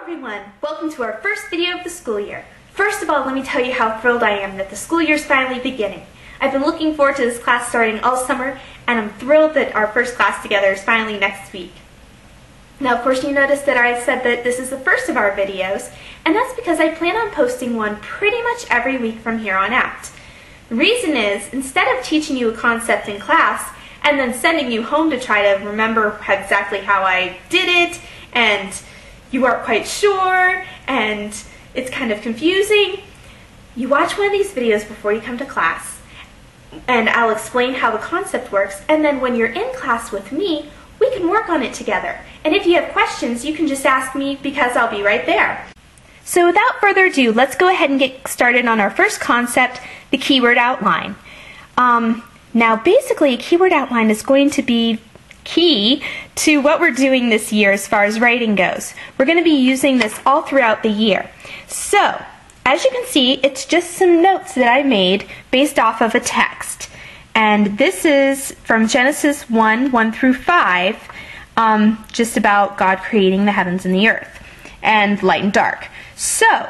everyone, welcome to our first video of the school year. First of all, let me tell you how thrilled I am that the school year is finally beginning. I've been looking forward to this class starting all summer, and I'm thrilled that our first class together is finally next week. Now, of course, you noticed that I said that this is the first of our videos, and that's because I plan on posting one pretty much every week from here on out. The reason is, instead of teaching you a concept in class and then sending you home to try to remember exactly how I did it, and you aren't quite sure, and it's kind of confusing, you watch one of these videos before you come to class, and I'll explain how the concept works, and then when you're in class with me, we can work on it together. And if you have questions, you can just ask me because I'll be right there. So without further ado, let's go ahead and get started on our first concept, the keyword outline. Now basically, a keyword outline is going to be key to what we're doing this year as far as writing goes. We're going to be using this all throughout the year. So, as you can see, it's just some notes that I made based off of a text. And this is from Genesis 1 through 5, just about God creating the heavens and the earth, and light and dark. So,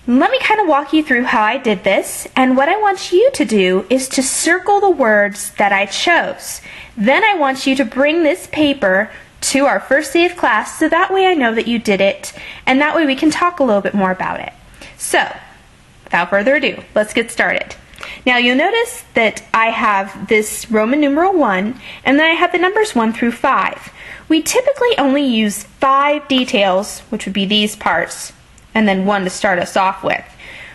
let me kind of walk you through how I did this, and what I want you to do is to circle the words that I chose. Then I want you to bring this paper to our first day of class, so that way I know that you did it, and that way we can talk a little bit more about it. So, without further ado, let's get started. Now you'll notice that I have this Roman numeral 1, and then I have the numbers 1 through 5. We typically only use 5 details, which would be these parts, and then 1 to start us off with,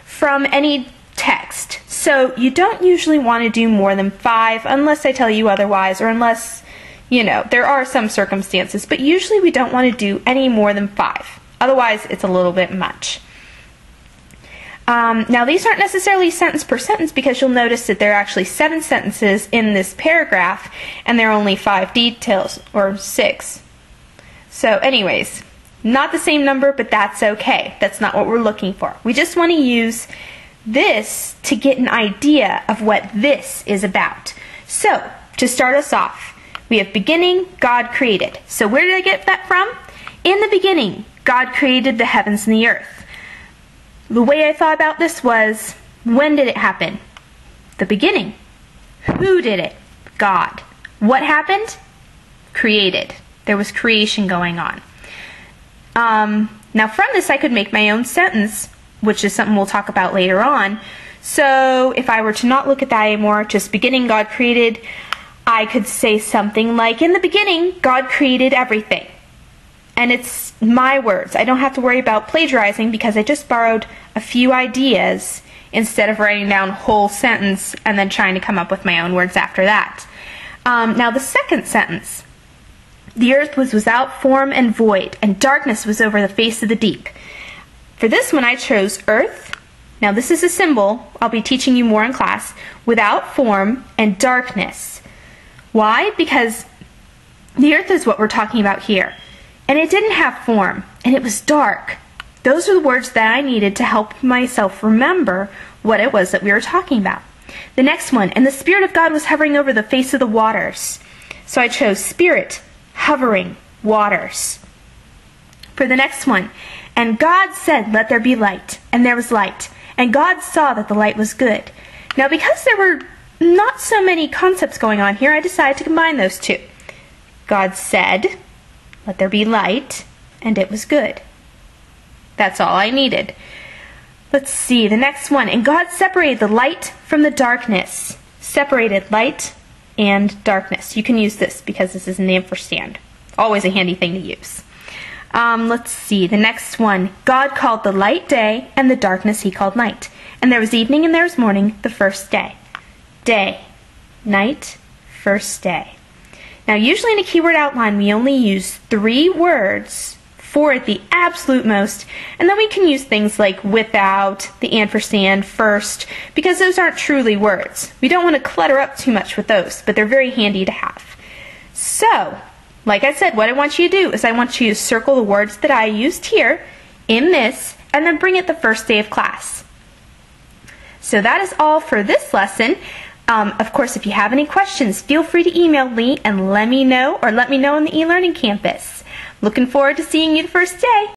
from any text. So you don't usually want to do more than 5 unless I tell you otherwise, or unless, you know, there are some circumstances, but usually we don't want to do any more than 5. Otherwise, it's a little bit much. Now these aren't necessarily sentence per sentence, because you'll notice that there are actually 7 sentences in this paragraph, and there are only 5 details, or 6. So anyways, not the same number, but that's okay. That's not what we're looking for. We just want to use this to get an idea of what this is about. So, to start us off, we have beginning, God created. So where did I get that from? In the beginning, God created the heavens and the earth. The way I thought about this was, when did it happen? The beginning. Who did it? God. What happened? Created. There was creation going on. Now from this I could make my own sentence, which is something we'll talk about later on. So if I were to not look at that anymore, just beginning, God created, I could say something like, in the beginning, God created everything. And it's my words. I don't have to worry about plagiarizing because I just borrowed a few ideas instead of writing down a whole sentence and then trying to come up with my own words after that. Now the second sentence. The earth was without form and void, and darkness was over the face of the deep. For this one I chose earth. Now this is a symbol, I'll be teaching you more in class, without form and darkness. Why? Because the earth is what we're talking about here. And it didn't have form, and it was dark. Those are the words that I needed to help myself remember what it was that we were talking about. The next one, and the Spirit of God was hovering over the face of the waters. So I chose Spirit, hovering, waters. For the next one, and God said, let there be light, and there was light. And God saw that the light was good. Now because there were not so many concepts going on here, I decided to combine those two. God said, let there be light, and it was good. That's all I needed. Let's see, the next one. And God separated the light from the darkness. Separated light and darkness. You can use this because this is an ampersand. Always a handy thing to use. Let's see, the next one. God called the light day, and the darkness he called night. And there was evening and there was morning, the first day. Day, night, first day. Now usually in a keyword outline we only use 3 words for it, the absolute most, and then we can use things like without, the ampersand, first, because those aren't truly words. We don't want to clutter up too much with those, but they're very handy to have. So, like I said, what I want you to do is I want you to circle the words that I used here in this, and then bring it the first day of class. So that is all for this lesson. Of course, if you have any questions, feel free to email me and let me know, or let me know on the e-learning campus. Looking forward to seeing you the first day.